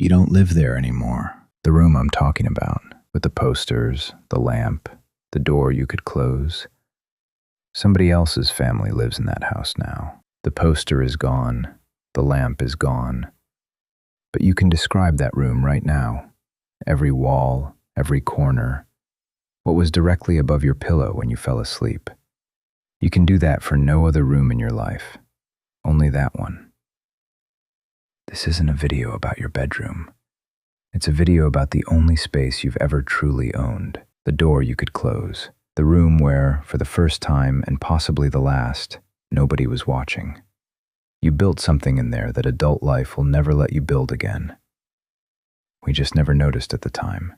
You don't live there anymore. The room I'm talking about, with the posters, the lamp, the door you could close. Somebody else's family lives in that house now. The poster is gone. The lamp is gone. But you can describe that room right now. Every wall, every corner. What was directly above your pillow when you fell asleep. You can do that for no other room in your life. Only that one. This isn't a video about your bedroom. It's a video about the only space you've ever truly owned. The door you could close. The room where, for the first time and possibly the last, nobody was watching. You built something in there that adult life will never let you build again. We just never noticed at the time.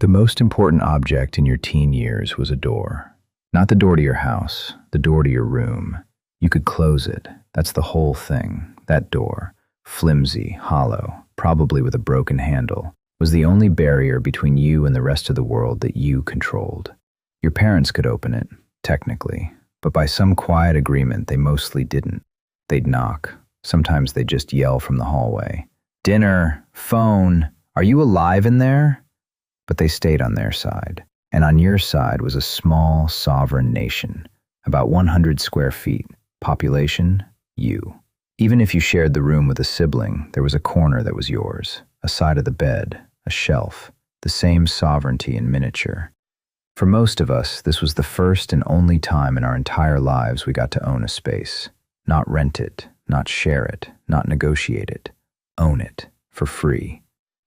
The most important object in your teen years was a door. Not the door to your house, the door to your room. You could close it. That's the whole thing. That door, flimsy, hollow, probably with a broken handle, was the only barrier between you and the rest of the world that you controlled. Your parents could open it, technically, but by some quiet agreement they mostly didn't. They'd knock. Sometimes they'd just yell from the hallway. "Dinner, phone, are you alive in there?" But they stayed on their side. And on your side was a small, sovereign nation, about 100 square feet. Population, you. Even if you shared the room with a sibling, there was a corner that was yours, a side of the bed, a shelf, the same sovereignty in miniature. For most of us, this was the first and only time in our entire lives we got to own a space. Not rent it, not share it, not negotiate it. Own it, for free.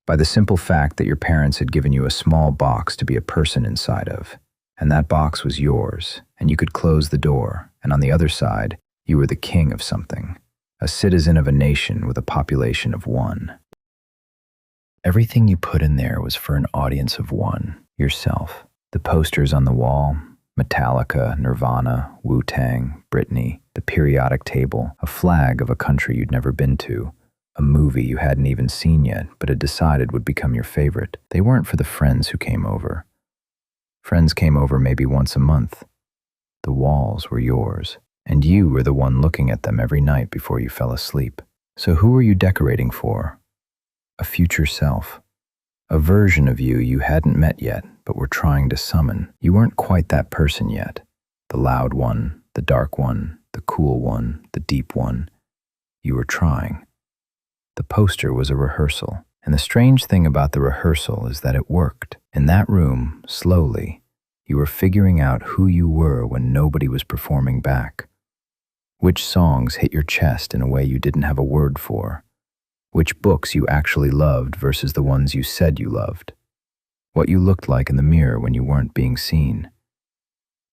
By the simple fact that your parents had given you a small box to be a person inside of, and that box was yours, and you could close the door, and on the other side, you were the king of something, a citizen of a nation with a population of one. Everything you put in there was for an audience of one, yourself. The posters on the wall, Metallica, Nirvana, Wu-Tang, Britney, the periodic table, a flag of a country you'd never been to, a movie you hadn't even seen yet but had decided would become your favorite. They weren't for the friends who came over. Friends came over maybe once a month. The walls were yours, and you were the one looking at them every night before you fell asleep. So who were you decorating for? A future self. A version of you hadn't met yet, but were trying to summon. You weren't quite that person yet. The loud one, the dark one, the cool one, the deep one. You were trying. The poster was a rehearsal, and the strange thing about the rehearsal is that it worked. In that room, slowly, you were figuring out who you were when nobody was performing back. Which songs hit your chest in a way you didn't have a word for. Which books you actually loved versus the ones you said you loved. What you looked like in the mirror when you weren't being seen.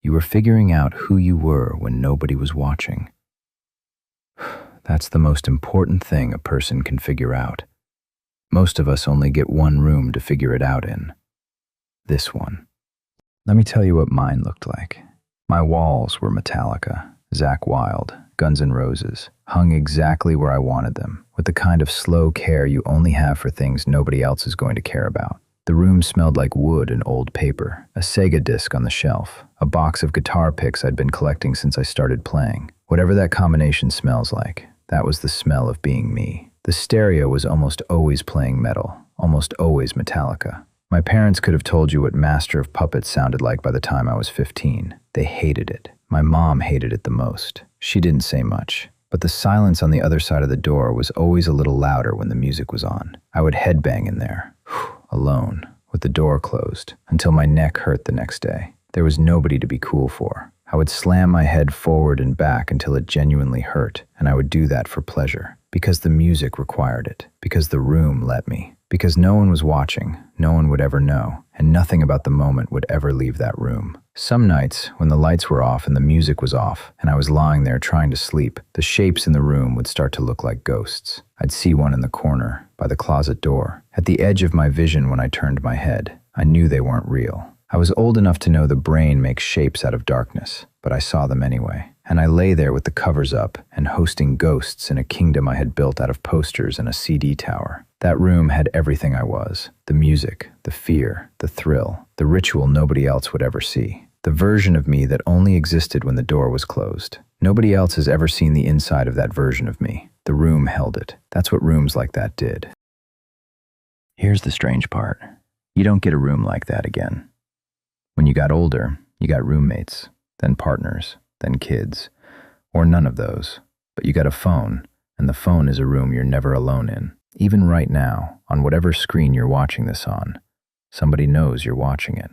You were figuring out who you were when nobody was watching. That's the most important thing a person can figure out. Most of us only get one room to figure it out in. This one. Let me tell you what mine looked like. My walls were Metallica, Zakk Wylde, Guns N' Roses, hung exactly where I wanted them, with the kind of slow care you only have for things nobody else is going to care about. The room smelled like wood and old paper, a Sega disc on the shelf, a box of guitar picks I'd been collecting since I started playing. Whatever that combination smells like, that was the smell of being me. The stereo was almost always playing metal, almost always Metallica. My parents could have told you what Master of Puppets sounded like by the time I was 15. They hated it. My mom hated it the most. She didn't say much, but the silence on the other side of the door was always a little louder when the music was on. I would headbang in there, alone, with the door closed, until my neck hurt the next day. There was nobody to be cool for. I would slam my head forward and back until it genuinely hurt, and I would do that for pleasure, because the music required it, because the room let me, because no one was watching, no one would ever know, and nothing about the moment would ever leave that room. Some nights, when the lights were off and the music was off, and I was lying there trying to sleep, the shapes in the room would start to look like ghosts. I'd see one in the corner, by the closet door. At the edge of my vision when I turned my head, I knew they weren't real. I was old enough to know the brain makes shapes out of darkness, but I saw them anyway. And I lay there with the covers up and hosting ghosts in a kingdom I had built out of posters and a CD tower. That room had everything I was. The music, the fear, the thrill, the ritual nobody else would ever see. The version of me that only existed when the door was closed. Nobody else has ever seen the inside of that version of me. The room held it. That's what rooms like that did. Here's the strange part. You don't get a room like that again. When you got older, you got roommates, then partners, then kids, or none of those. But you got a phone, and the phone is a room you're never alone in. Even right now, on whatever screen you're watching this on, somebody knows you're watching it.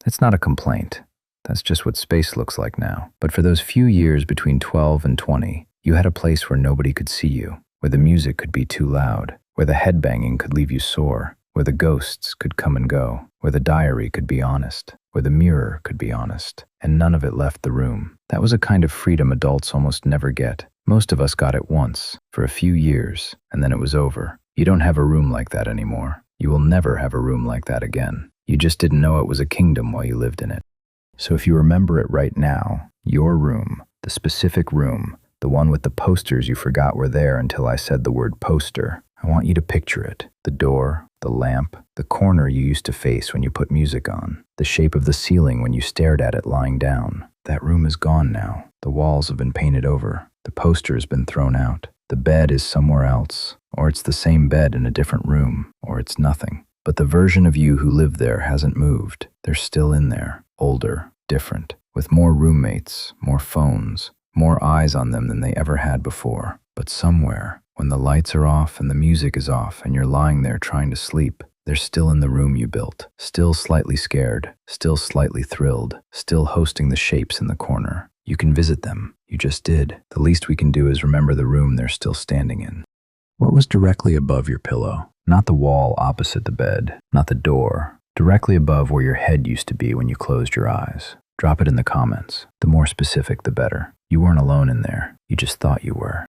It's not a complaint. That's just what space looks like now. But for those few years between 12 and 20, you had a place where nobody could see you, where the music could be too loud, where the headbanging could leave you sore, where the ghosts could come and go, where the diary could be honest, where the mirror could be honest, and none of it left the room. That was a kind of freedom adults almost never get. Most of us got it once, for a few years, and then it was over. You don't have a room like that anymore. You will never have a room like that again. You just didn't know it was a kingdom while you lived in it. So if you remember it right now, your room, the specific room, the one with the posters you forgot were there until I said the word poster, I want you to picture it. The door, the lamp, the corner you used to face when you put music on, the shape of the ceiling when you stared at it lying down. That room is gone now. The walls have been painted over. The poster has been thrown out. The bed is somewhere else, or it's the same bed in a different room, or it's nothing. But the version of you who lived there hasn't moved. They're still in there, older, different, with more roommates, more phones, more eyes on them than they ever had before. But somewhere, when the lights are off and the music is off and you're lying there trying to sleep, they're still in the room you built, still slightly scared, still slightly thrilled, still hosting the shapes in the corner. You can visit them. You just did. The least we can do is remember the room they're still standing in. What was directly above your pillow? Not the wall opposite the bed, not the door. Directly above where your head used to be when you closed your eyes. Drop it in the comments. The more specific, the better. You weren't alone in there. You just thought you were.